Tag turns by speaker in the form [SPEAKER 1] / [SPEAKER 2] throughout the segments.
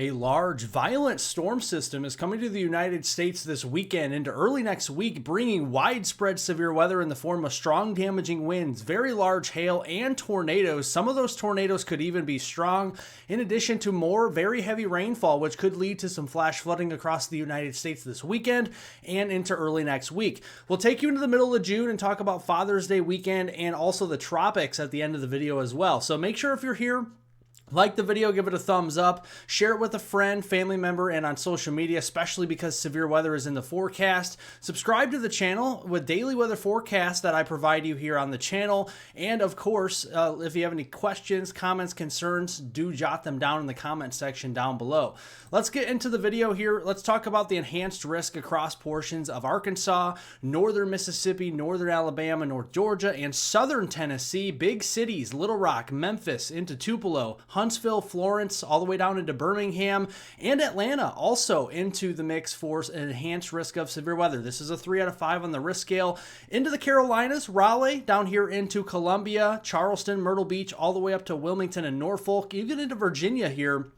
[SPEAKER 1] A large, violent storm system is coming to the United States this weekend into early next week, bringing widespread severe weather in the form of strong, damaging winds, very large hail, and tornadoes. Some of those tornadoes could even be strong, in addition to more very heavy rainfall, which could lead to some flash flooding across the United States this weekend and into early next week. We'll take you into the middle of June and talk about Father's Day weekend and also the tropics at the end of the video as well. So make sure if you're here, like the video, give it a thumbs up, share it with a friend, family member, and on social media, especially because severe weather is in the forecast. Subscribe to the channel with daily weather forecasts that I provide you here on the channel. And of course, if you have any questions, comments, concerns, do jot them down in the comment section down below. Let's get into the video here. Let's talk about the enhanced risk across portions of Arkansas, northern Mississippi, northern Alabama, North Georgia, and southern Tennessee. Big cities, Little Rock, Memphis, into Tupelo, Huntsville, Florence, all the way down into Birmingham, and Atlanta also into the mix for an enhanced risk of severe weather. This is a 3 out of 5 on the risk scale. Into the Carolinas, Raleigh, down here into Columbia, Charleston, Myrtle Beach, all the way up to Wilmington and Norfolk, even into Virginia here.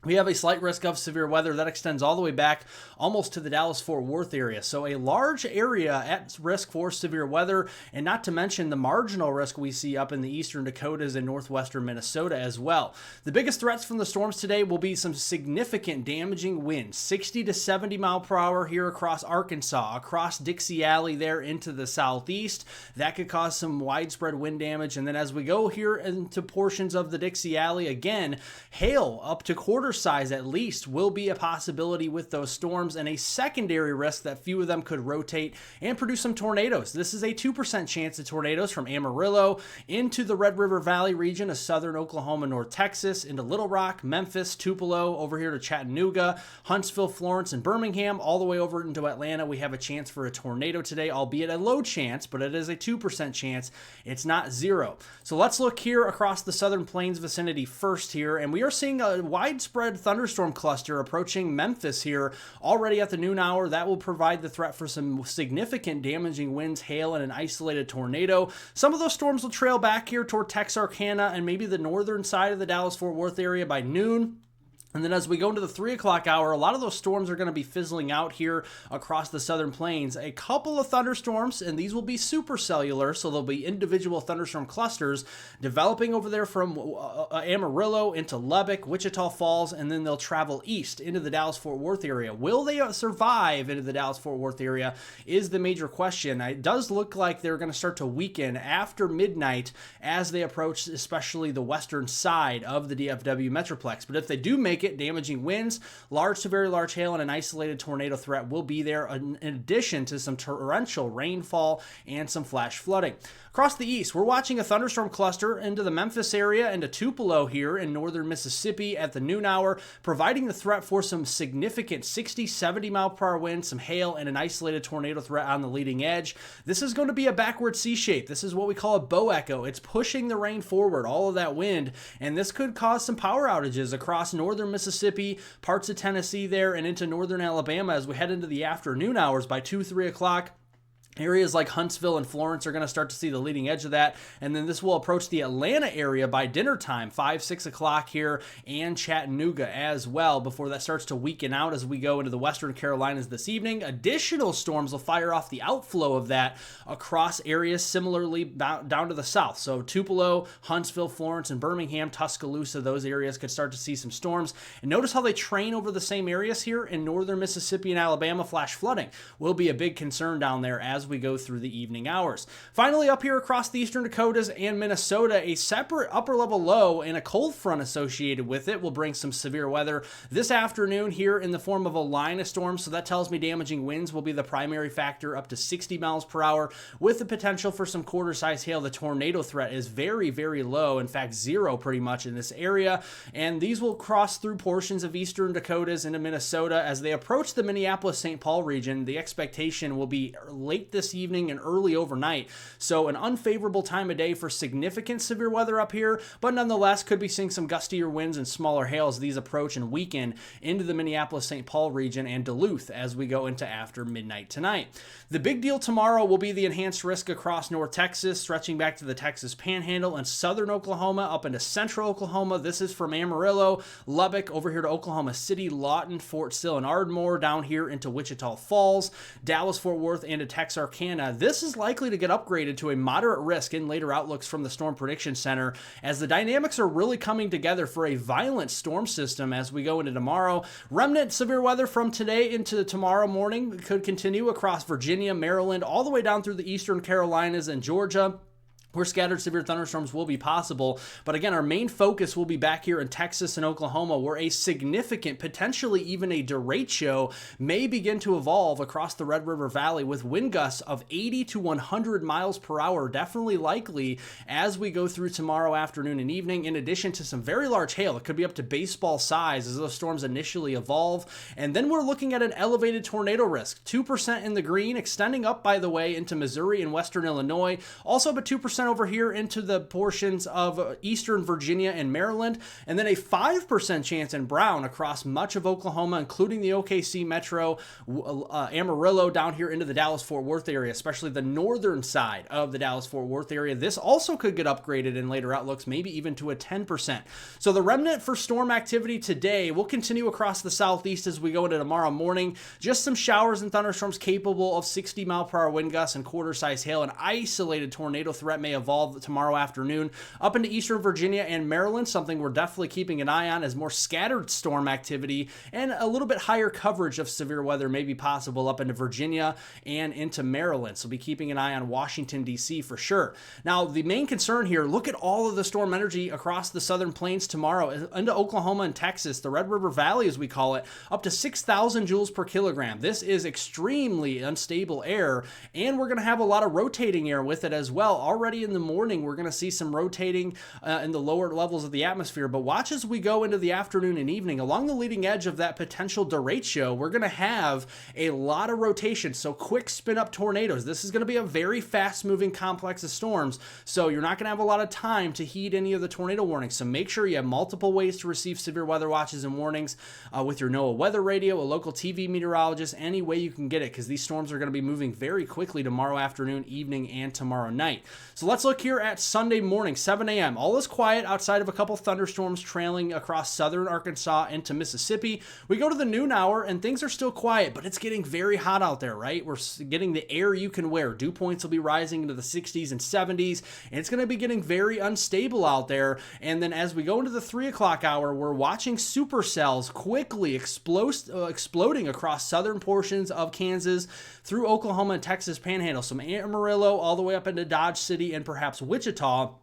[SPEAKER 1] We have a slight risk of severe weather that extends all the way back almost to the Dallas-Fort Worth area. So a large area at risk for severe weather, and not to mention the marginal risk we see up in the eastern Dakotas and northwestern Minnesota as well. The biggest threats from the storms today will be some significant damaging winds, 60 to 70 mile per hour here across Arkansas, across Dixie Alley there into the southeast. That could cause some widespread wind damage. And then as we go here into portions of the Dixie Alley, again, hail up to quarter size at least will be a possibility with those storms, and a secondary risk that few of them could rotate and produce some tornadoes. This is a 2% chance of tornadoes from Amarillo into the Red River Valley region of southern Oklahoma, North Texas, into Little Rock, Memphis, Tupelo, over here to Chattanooga, Huntsville, Florence, and Birmingham, all the way over into Atlanta. We have a chance for a tornado today, albeit a low chance, but it is a 2% chance. It's not zero. So let's look here across the southern plains vicinity first here, and we are seeing a widespread thunderstorm cluster approaching Memphis here already at the noon hour. That will provide the threat for some significant damaging winds, hail, and an isolated tornado. Some of those storms will trail back here toward Texarkana and maybe the northern side of the Dallas-Fort Worth area by noon. And then as we go into the 3 o'clock hour, a lot of those storms are going to be fizzling out here across the southern plains. A couple of thunderstorms, and these will be supercellular, so there'll be individual thunderstorm clusters developing over there from Amarillo into Lubbock, Wichita Falls, and then they'll travel east into the Dallas-Fort Worth area. Will they survive into the Dallas-Fort Worth area is the major question. It does look like they're going to start to weaken after midnight as they approach especially the western side of the DFW Metroplex. But if they do make it, damaging winds, large to very large hail, and an isolated tornado threat will be there in addition to some torrential rainfall and some flash flooding. Across the east, we're watching a thunderstorm cluster into the Memphis area and to Tupelo here in northern Mississippi at the noon hour, providing the threat for some significant 60, 70 mile per hour winds, some hail, and an isolated tornado threat on the leading edge. This is going to be a backward C shape. This is what we call a bow echo. It's pushing the rain forward, all of that wind, and this could cause some power outages across northern Mississippi, parts of Tennessee there, and into northern Alabama as we head into the afternoon hours by 2, 3 o'clock. Areas like Huntsville and Florence are going to start to see the leading edge of that, and then this will approach the Atlanta area by dinner time, 5, 6 o'clock here, and Chattanooga as well, before that starts to weaken out as we go into the western Carolinas this evening. Additional storms will fire off the outflow of that across areas similarly down to the south. So Tupelo, Huntsville, Florence, and Birmingham, Tuscaloosa, those areas could start to see some storms. And notice how they train over the same areas here in northern Mississippi and Alabama. Flash flooding will be a big concern down there as we go through the evening hours. Finally, up here across the eastern Dakotas and Minnesota, a separate upper level low and a cold front associated with it will bring some severe weather this afternoon here in the form of a line of storms. So that tells me damaging winds will be the primary factor, up to 60 miles per hour with the potential for some quarter size hail. The tornado threat is very, very low. In fact, zero pretty much in this area. And these will cross through portions of eastern Dakotas into Minnesota as they approach the Minneapolis-St. Paul region. The expectation will be late this evening and early overnight. So an unfavorable time of day for significant severe weather up here, but nonetheless could be seeing some gustier winds and smaller hail as these approach and weaken into the Minneapolis-St. Paul region and Duluth as we go into after midnight tonight. The big deal tomorrow will be the enhanced risk across North Texas, stretching back to the Texas Panhandle and southern Oklahoma up into central Oklahoma. This is from Amarillo, Lubbock, over here to Oklahoma City, Lawton, Fort Sill, and Ardmore, down here into Wichita Falls, Dallas, Fort Worth, and to Texarkana. This is likely to get upgraded to a moderate risk in later outlooks from the Storm Prediction Center as the dynamics are really coming together for a violent storm system as we go into tomorrow. Remnant severe weather from today into tomorrow morning could continue across Virginia, Maryland, all the way down through the eastern Carolinas and Georgia, where scattered severe thunderstorms will be possible. But again, our main focus will be back here in Texas and Oklahoma, where a significant, potentially even a derecho, may begin to evolve across the Red River Valley with wind gusts of 80 to 100 miles per hour, definitely likely as we go through tomorrow afternoon and evening, in addition to some very large hail. It could be up to baseball size as those storms initially evolve. And then we're looking at an elevated tornado risk, 2% in the green, extending up, by the way, into Missouri and western Illinois. Also, but 2% over here into the portions of eastern Virginia and Maryland, and then a 5% chance in brown across much of Oklahoma, including the OKC metro, Amarillo down here into the Dallas-Fort Worth area, especially the northern side of the Dallas-Fort Worth area. This also could get upgraded in later outlooks, maybe even to a 10%. So the remnant for storm activity today will continue across the southeast as we go into tomorrow morning. Just some showers and thunderstorms capable of 60-mile-per-hour wind gusts and quarter-size hail. An isolated tornado threat may evolve tomorrow afternoon up into eastern Virginia and Maryland, something we're definitely keeping an eye on as more scattered storm activity and a little bit higher coverage of severe weather may be possible up into Virginia and into Maryland. So be keeping an eye on Washington, D.C. for sure. Now, the main concern here, look at all of the storm energy across the southern plains tomorrow into Oklahoma and Texas, the Red River Valley as we call it, up to 6,000 joules per kilogram. This is extremely unstable air, and we're going to have a lot of rotating air with it as well. Already in the morning, we're going to see some rotating in the lower levels of the atmosphere, but watch as we go into the afternoon and evening. Along the leading edge of that potential derecho, we're going to have a lot of rotation, so quick spin-up tornadoes. This is going to be a very fast-moving complex of storms, so you're not going to have a lot of time to heed any of the tornado warnings, so make sure you have multiple ways to receive severe weather watches and warnings with your NOAA weather radio, a local TV meteorologist, any way you can get it, because these storms are going to be moving very quickly tomorrow afternoon, evening, and tomorrow night. So let's look here at Sunday morning, 7 a.m. All is quiet outside of a couple thunderstorms trailing across southern Arkansas into Mississippi. We go to the noon hour and things are still quiet, but it's getting very hot out there, right? We're getting the air you can wear. Dew points will be rising into the 60s and 70s, and it's going to be getting very unstable out there. And then as we go into the 3 o'clock hour, we're watching supercells quickly exploding across southern portions of Kansas through Oklahoma and Texas Panhandle, some Amarillo all the way up into Dodge City and perhaps Wichita.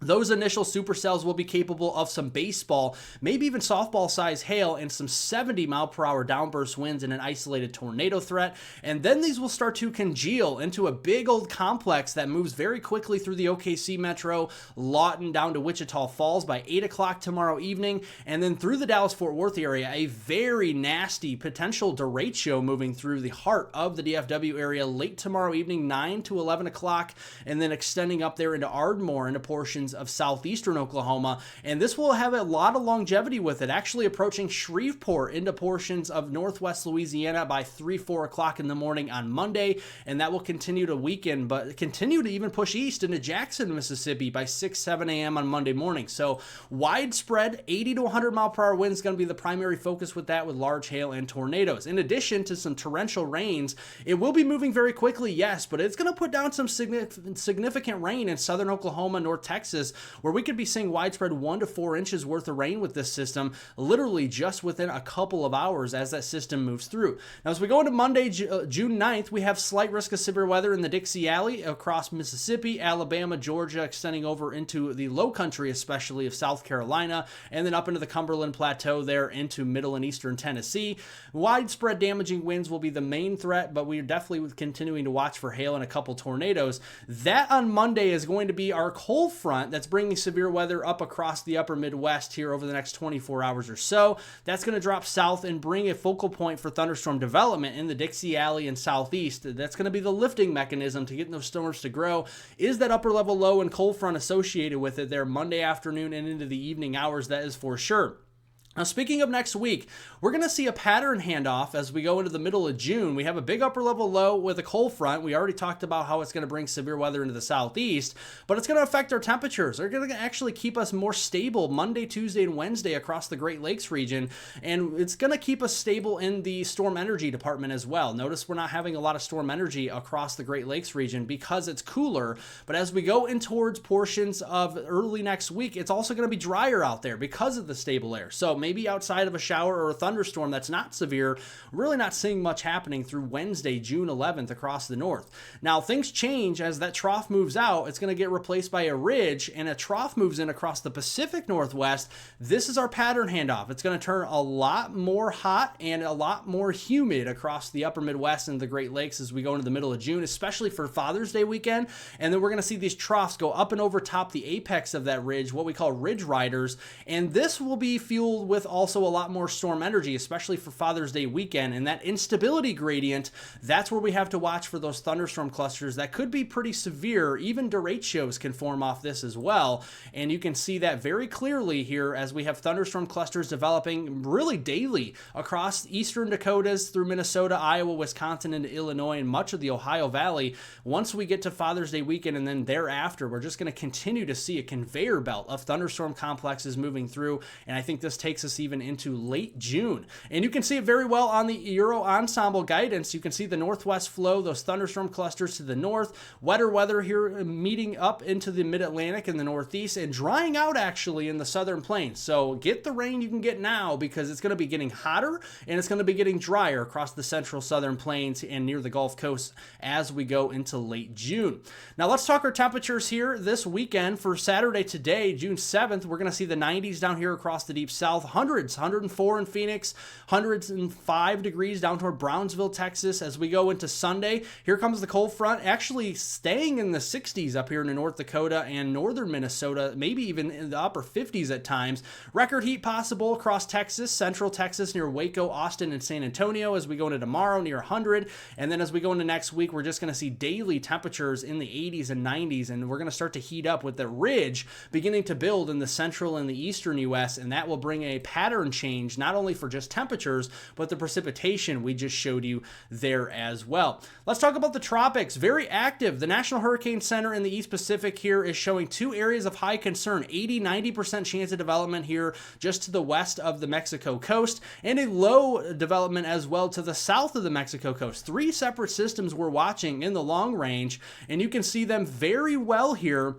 [SPEAKER 1] Those initial supercells will be capable of some baseball, maybe even softball size hail and some 70-mile-per-hour downburst winds and an isolated tornado threat. And then these will start to congeal into a big old complex that moves very quickly through the OKC metro, Lawton down to Wichita Falls by 8 o'clock tomorrow evening, and then through the Dallas-Fort Worth area, a very nasty potential derecho moving through the heart of the DFW area late tomorrow evening, 9 to 11 o'clock, and then extending up there into Ardmore into portions of southeastern Oklahoma, and this will have a lot of longevity with it, actually approaching Shreveport into portions of northwest Louisiana by 3-4 o'clock in the morning on Monday, and that will continue to weaken, but continue to even push east into Jackson, Mississippi by 6-7 a.m. on Monday morning. So widespread 80 to 100 mile per hour winds going to be the primary focus with that, with large hail and tornadoes. In addition to some torrential rains, it will be moving very quickly, yes, but it's going to put down some significant rain in southern Oklahoma, North Texas, where we could be seeing widespread 1 to 4 inches worth of rain with this system, literally just within a couple of hours as that system moves through. Now, as we go into Monday, June 9th, we have slight risk of severe weather in the Dixie Alley across Mississippi, Alabama, Georgia, extending over into the low country, especially of South Carolina, and then up into the Cumberland Plateau there into middle and eastern Tennessee. Widespread damaging winds will be the main threat, but we are definitely continuing to watch for hail and a couple tornadoes. That on Monday is going to be our cold front front that's bringing severe weather up across the upper Midwest here over the next 24 hours or so. That's going to drop south and bring a focal point for thunderstorm development in the Dixie Alley and southeast. That's going to be the lifting mechanism to get those storms to grow, is that upper level low and cold front associated with it there Monday afternoon and into the evening hours, that is for sure. Now, speaking of next week, we're going to see a pattern handoff as we go into the middle of June. We have a big upper level low with a cold front. We already talked about how it's going to bring severe weather into the southeast, but it's going to affect our temperatures. They're going to actually keep us more stable Monday, Tuesday, and Wednesday across the Great Lakes region, and it's going to keep us stable in the storm energy department as well. Notice we're not having a lot of storm energy across the Great Lakes region because it's cooler, but as we go in towards portions of early next week, it's also going to be drier out there because of the stable air. So maybe outside of a shower or a thunderstorm that's not severe, we're really not seeing much happening through Wednesday, June 11th across the north. Now, things change as that trough moves out. It's going to get replaced by a ridge, and a trough moves in across the Pacific Northwest. This is our pattern handoff. It's going to turn a lot more hot and a lot more humid across the upper Midwest and the Great Lakes as we go into the middle of June, especially for Father's Day weekend. And then we're going to see these troughs go up and over top the apex of that ridge, what we call ridge riders, and this will be fueled with also a lot more storm energy, especially for Father's Day weekend. And that instability gradient, that's where we have to watch for those thunderstorm clusters that could be pretty severe. Even derechos can form off this as well. And you can see that very clearly here as we have thunderstorm clusters developing really daily across eastern Dakotas through Minnesota, Iowa, Wisconsin, and Illinois, and much of the Ohio Valley. Once we get to Father's Day weekend and then thereafter, we're just going to continue to see a conveyor belt of thunderstorm complexes moving through. And I think this takes us even into late June. And you can see it very well on the Euro Ensemble guidance. You can see the northwest flow, those thunderstorm clusters to the north, wetter weather here meeting up into the mid-Atlantic and the northeast, and drying out actually in the southern plains. So get the rain you can get now, because it's going to be getting hotter and it's going to be getting drier across the central southern plains and near the Gulf Coast as we go into late June. Now let's talk our temperatures here this weekend. For Saturday today, June 7th, we're going to see the 90s down here across the deep south, hundreds, 104 in Phoenix, 105 degrees down toward Brownsville, Texas. As we go into Sunday, here comes the cold front, actually staying in the 60s up here in North Dakota and northern Minnesota, maybe even in the upper 50s at times. Record heat possible across Texas, central Texas near Waco, Austin, and San Antonio as we go into tomorrow near 100. And then as we go into next week, we're just going to see daily temperatures in the 80s and 90s, and we're going to start to heat up with the ridge beginning to build in the central and the eastern U.S., and that will bring a pattern change, not only for just temperatures, but the precipitation we just showed you there as well. Let's talk about the tropics. Very active. The National Hurricane Center in the East Pacific here is showing two areas of high concern, 80-90% chance of development here just to the west of the Mexico coast, and a low development as well to the south of the Mexico coast. Three separate systems we're watching in the long range, and you can see them very well here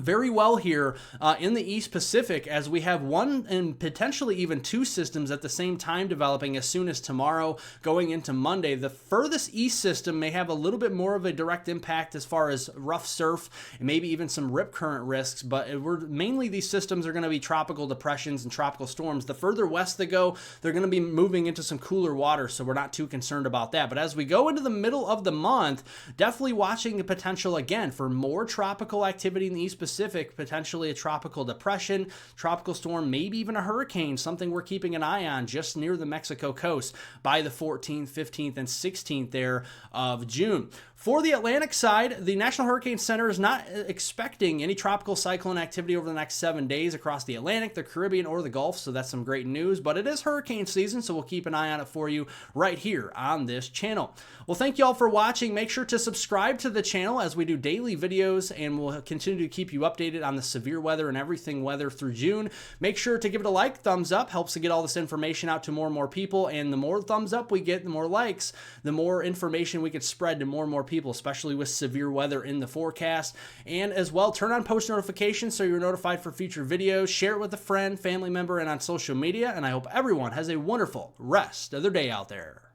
[SPEAKER 1] in the East Pacific, as we have one and potentially even two systems at the same time developing as soon as tomorrow going into Monday. The furthest east system may have a little bit more of a direct impact as far as rough surf and maybe even some rip current risks, but mainly these systems are going to be tropical depressions and tropical storms. The further west they go, they're going to be moving into some cooler water, so we're not too concerned about that. But as we go into the middle of the month, definitely watching the potential again for more tropical activity in the East Pacific, potentially a tropical depression, tropical storm, maybe even a hurricane, something we're keeping an eye on just near the Mexico coast by the 14th, 15th, and 16th there of June. For the Atlantic side, the National Hurricane Center is not expecting any tropical cyclone activity over the next 7 days across the Atlantic, the Caribbean, or the Gulf, so that's some great news, but it is hurricane season, so we'll keep an eye on it for you right here on this channel. Well, thank you all for watching. Make sure to subscribe to the channel as we do daily videos, and we'll continue to keep you updated on the severe weather and everything weather through June. Make sure to give it a like, thumbs up, helps to get all this information out to more and more people, and the more thumbs up we get, the more likes, the more information we can spread to more and more people, especially with severe weather in the forecast. And as well, turn on post notifications so you're notified for future videos. Share it with a friend, family member, and on social media. And I hope everyone has a wonderful rest of their day out there.